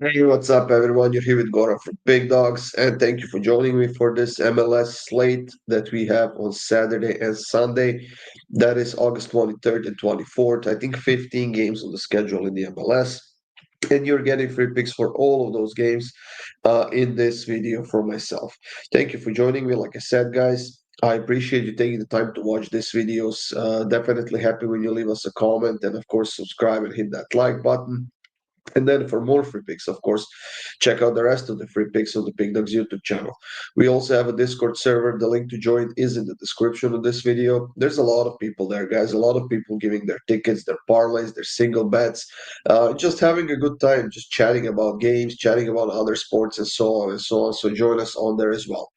Hey, what's up, everyone? You're here with Gora from PickDawgz, and thank you for joining me for this MLS slate that we have on Saturday and Sunday. That is August 23rd and 24th. I think 15 games on the schedule in the MLS, and you're getting free picks for all of those games in this video for myself. Thank you for joining me. Like I said, guys, I appreciate you taking the time to watch these videos. Definitely happy when you leave us a comment and, of course, subscribe and hit that like button. And then for more free picks, of course, check out the rest of the free picks on the PickDawgz YouTube channel. We also have a Discord server. The link to join is in the description of this video. There's a lot of people there, guys. A lot of people giving their tickets, their parlays, their single bets, just having a good time, just chatting about games, chatting about other sports, and so on and so on. So join us on there as well.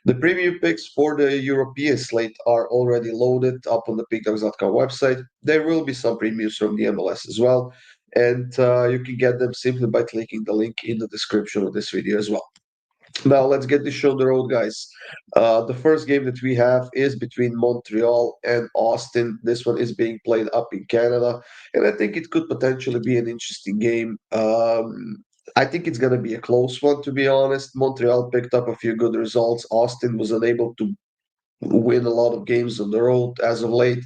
The preview picks for the European slate are already loaded up on the PickDawgz.com website. There will be some previews from the MLS as well, and you can get them simply by clicking the link in the description of this video as well. Now let's get this show on the road, guys. The first game that we have is between Montreal and Austin. This one is being played up in Canada, and I think it could potentially be an interesting game. I think it's going to be a close one, to be honest. Montreal picked up a few good results. Austin was unable to win a lot of games on the road as of late.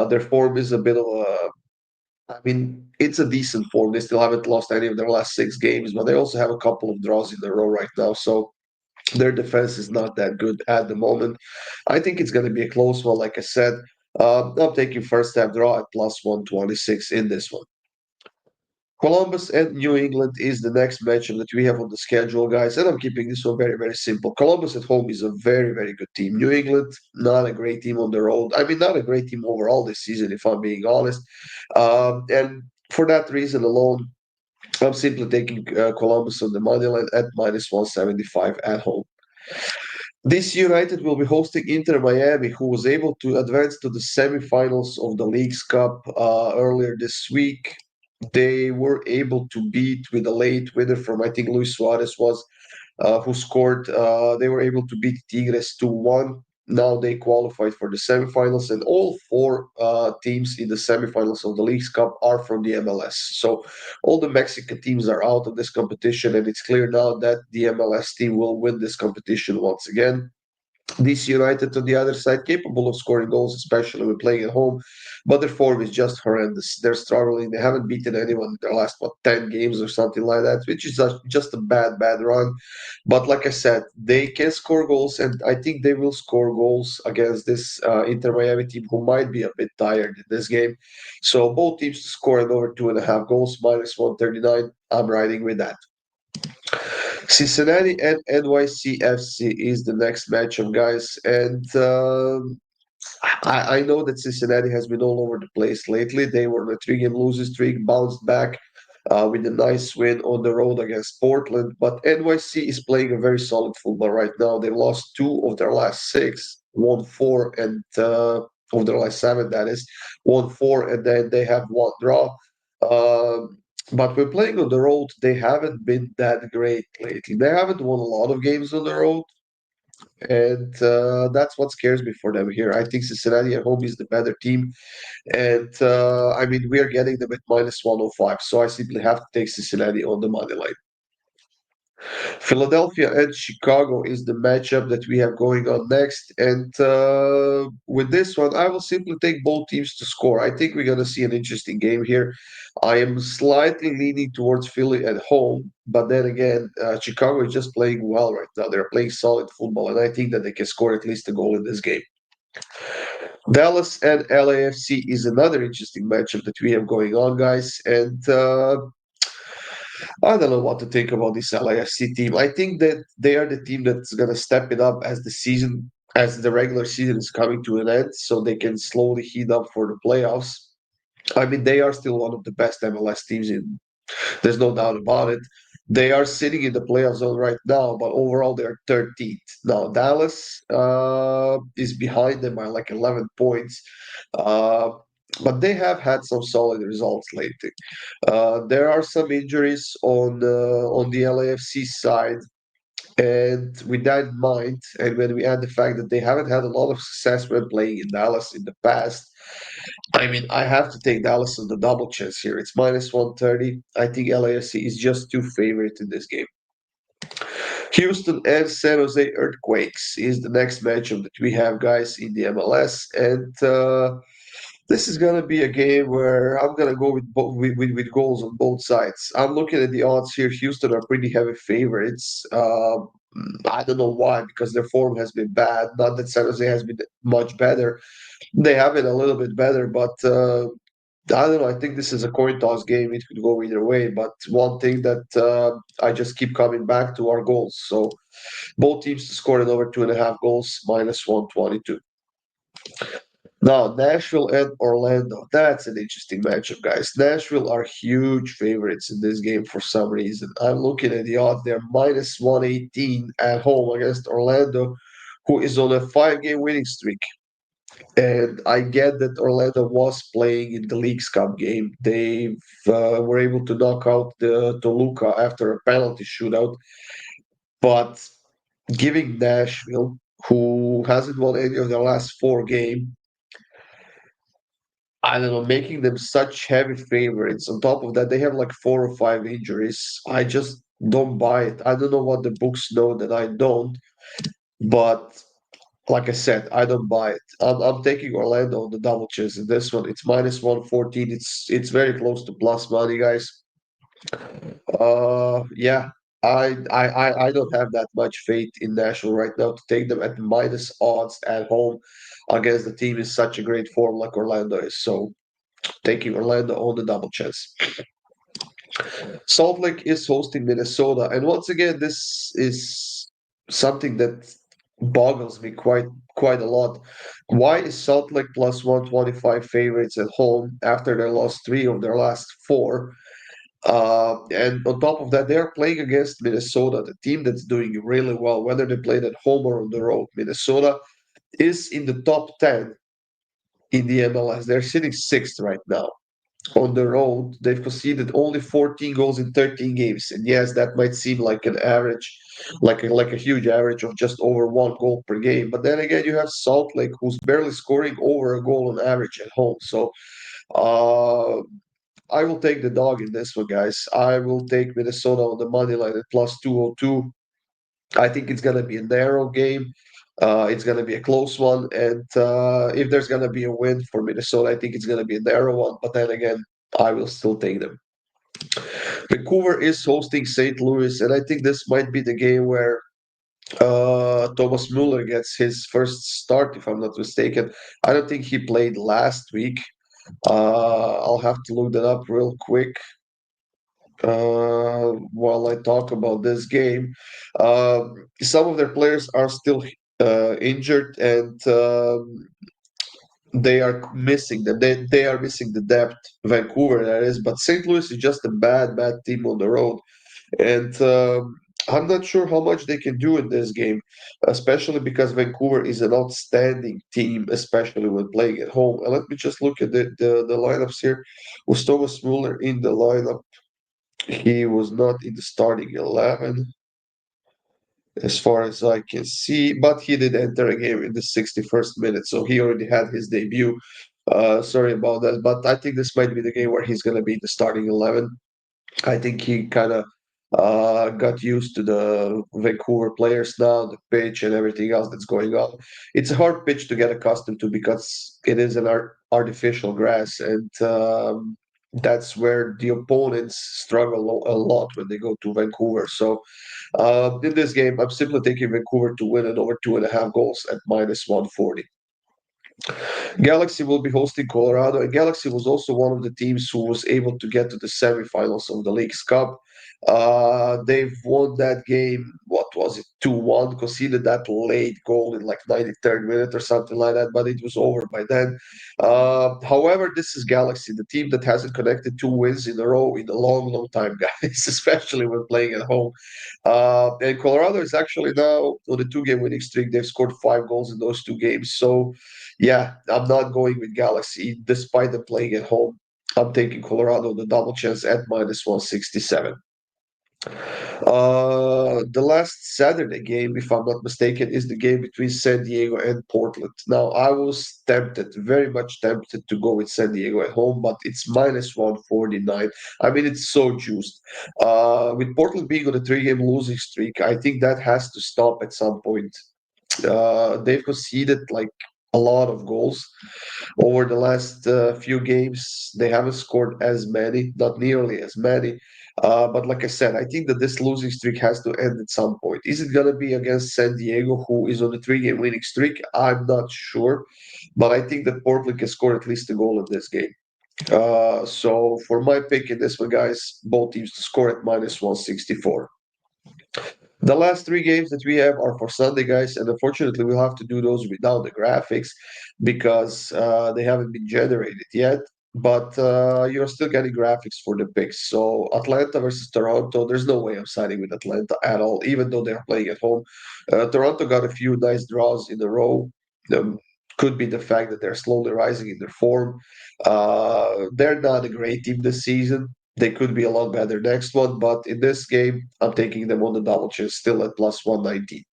Their form is a bit of a it's a decent form. They still haven't lost any of their last six games, but they also have a couple of draws in a row right now. So their defense is not that good at the moment. I think it's going to be a close one, like I said. I'm taking first half draw at plus 126 in this one. Columbus and New England is the next matchup that we have on the schedule, guys. And I'm keeping this one very, very simple. Columbus at home is a very, very good team. New England, not a great team on the road. Not a great team overall this season, if I'm being honest. And for that reason alone, I'm simply taking Columbus on the money line at minus 175 at home. This United will be hosting Inter Miami, who was able to advance to the semifinals of the League's Cup earlier this week. They were able to beat with a late winner from, I think, Luis Suarez was who scored. They were able to beat Tigres 2-1. Now they qualified for the semifinals, and all four teams in the semifinals of the League's Cup are from the MLS. So all the Mexican teams are out of this competition, and it's clear now that the MLS team will win this competition once again. DC United on the other side, capable of scoring goals, especially when playing at home, but their form is just horrendous. They're struggling. They haven't beaten anyone in their last 10 games or something like that, which is just a bad, bad run. But like I said, they can score goals, and I think they will score goals against this Inter Miami team, who might be a bit tired in this game. So both teams to score at over 2.5 goals, minus 139. I'm riding with that. Cincinnati and NYCFC is the next matchup, guys. And I know that Cincinnati has been all over the place lately. They were on a three-game losing streak, bounced back with a nice win on the road against Portland. But NYC is playing a very solid football right now. They lost two of their last six, won four, and of their last seven, that is, won four, and then they have one draw. But when playing on the road, they haven't been that great lately. They haven't won a lot of games on the road, and that's what scares me for them here. I think Cincinnati at home is the better team, and we are getting them at minus 105, so I simply have to take Cincinnati on the money line. Philadelphia and Chicago is the matchup that we have going on next. And with this one, I will simply take both teams to score. I think we're going to see an interesting game here. I am slightly leaning towards Philly at home, but then again, Chicago is just playing well right now. They're playing solid football, and I think that they can score at least a goal in this game. Dallas and LAFC is another interesting matchup that we have going on, guys. And I don't know what to think about this LAFC team. I think that they are the team that's going to step it up as the regular season is coming to an end, so they can slowly heat up for the playoffs. They are still one of the best MLS teams in. There's no doubt about it. They are sitting in the playoff zone right now, but overall they are 13th. Now Dallas is behind them by like 11 points, uh, but they have had some solid results lately. There are some injuries on the LAFC side. And with that in mind, and when we add the fact that they haven't had a lot of success when playing in Dallas in the past, I mean, I have to take Dallas on the double chance here. It's minus 130. I think LAFC is just too favorite in this game. Houston and San Jose Earthquakes is the next matchup that we have, guys, in the MLS. And this is going to be a game where I'm going to go with goals on both sides. I'm looking at the odds here. Houston are pretty heavy favorites. I don't know why, because their form has been bad. Not that San Jose has been much better. They have been a little bit better, but I don't know. I think this is a coin toss game. It could go either way. But one thing that I just keep coming back to are goals. So both teams to score in over 2.5 goals, minus 122. Now, Nashville and Orlando. That's an interesting matchup, guys. Nashville are huge favorites in this game for some reason. I'm looking at the odds. They're minus 118 at home against Orlando, who is on a 5 game winning streak. And I get that Orlando was playing in the Leagues Cup game. They were able to knock out the Toluca after a penalty shootout. But giving Nashville, who hasn't won any of their last 4 games, I don't know, making them such heavy favorites. On top of that, they have like 4 or 5 injuries. I just don't buy it. I don't know what the books know that I don't, but like I said, I don't buy it. I'm taking Orlando on the double chance in this one. It's minus 114. It's very close to plus money, guys. Yeah, I don't have that much faith in Nashville right now to take them at minus odds at home against the team in such a great form like Orlando is. So taking Orlando on the double chance. Salt Lake is hosting Minnesota, and once again, this is something that boggles me quite a lot. Why is Salt Lake plus 125 favorites at home after they lost 3 of their last 4? And on top of that, they are playing against Minnesota, the team that's doing really well, whether they played at home or on the road. Minnesota is in the top 10 in the MLS. They're sitting sixth right now. On the road, they've conceded only 14 goals in 13 games. And yes, that might seem like an average, like a huge average of just over 1 goal per game. But then again, you have Salt Lake, who's barely scoring over a goal on average at home. So uh, I will take the dog in this one, guys. I will take Minnesota on the money line at plus 202. I think it's going to be a narrow game. It's going to be a close one. And if there's going to be a win for Minnesota, I think it's going to be a narrow one. But then again, I will still take them. Vancouver is hosting St. Louis, and I think this might be the game where Thomas Muller gets his first start, if I'm not mistaken. I don't think he played last week. I'll have to look that up real quick while I talk about this game. Some of their players are still injured, and they are missing them. They are missing the depth. Vancouver, that is, but St. Louis is just a bad team on the road. And I'm not sure how much they can do in this game, especially because Vancouver is an outstanding team, especially when playing at home. And let me just look at the lineups here. Was Thomas Muller in the lineup? He was not in the starting 11, as far as I can see, but he did enter a game in the 61st minute, so he already had his debut. Sorry about that, but I think this might be the game where he's going to be in the starting 11. I think he kind of got used to the Vancouver players now, the pitch and everything else that's going on. It's a hard pitch to get accustomed to because it is an artificial grass, and that's where the opponents struggle a lot when they go to Vancouver. So in this game, I'm simply taking Vancouver to win it over 2.5 goals at minus 140. Galaxy will be hosting Colorado, and Galaxy was also one of the teams who was able to get to the semifinals of the League's Cup. They've won that game, what was it, 2-1, conceded that late goal in like 93rd minute or something like that, but it was over by then. However, this is Galaxy, the team that hasn't connected 2 wins in a row in a long time, guys, especially when playing at home. And Colorado is actually now on a 2 game winning streak. They've scored 5 goals in those 2 games. So yeah, I'm not going with Galaxy despite them playing at home. I'm taking Colorado the double chance at minus 167. The last Saturday game, if I'm not mistaken, is the game between San Diego and Portland. Now, I was tempted, very much tempted to go with San Diego at home, but it's minus 149. I mean, it's so juiced. With Portland being on a three-game losing streak, I think that has to stop at some point. They've conceded like a lot of goals over the last few games. They haven't scored as many, not nearly as many. But like I said, I think that this losing streak has to end at some point. Is it going to be against San Diego, who is on a three-game winning streak? I'm not sure, but I think that Portland can score at least a goal in this game. So for my pick in this one, guys, both teams to score at minus 164. The last three games that we have are for Sunday, guys, and unfortunately, we'll have to do those without the graphics because they haven't been generated yet. But you're still getting graphics for the picks. So Atlanta versus Toronto, there's no way I'm siding with Atlanta at all, even though they're playing at home. Toronto got a few nice draws in a row. Um, could be the fact that they're slowly rising in their form. They're not a great team this season. They could be a lot better next one, but in this game, I'm taking them on the double chance, still at plus 119.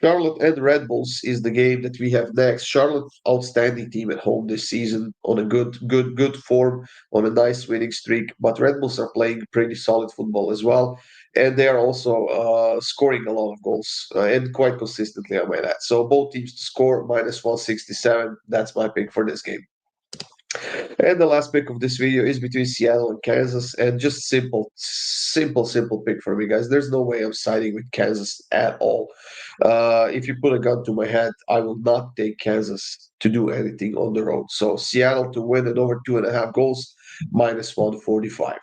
Charlotte and Red Bulls is the game that we have next. Charlotte, outstanding team at home this season, on a good form, on a nice winning streak. But Red Bulls are playing pretty solid football as well, and they are also scoring a lot of goals and quite consistently, I might add. So both teams to score minus 167. That's my pick for this game. And the last pick of this video is between Seattle and Kansas, and just simple pick for me, guys. There's no way I'm siding with Kansas at all. If you put a gun to my head, I will not take Kansas to do anything on the road. So Seattle to win and over 2.5 goals, minus 145.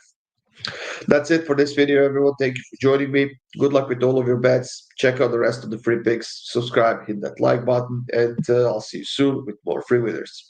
That's it for this video, everyone. Thank you for joining me. Good luck with all of your bets. Check out the rest of the free picks. Subscribe, hit that like button, and I'll see you soon with more free winners.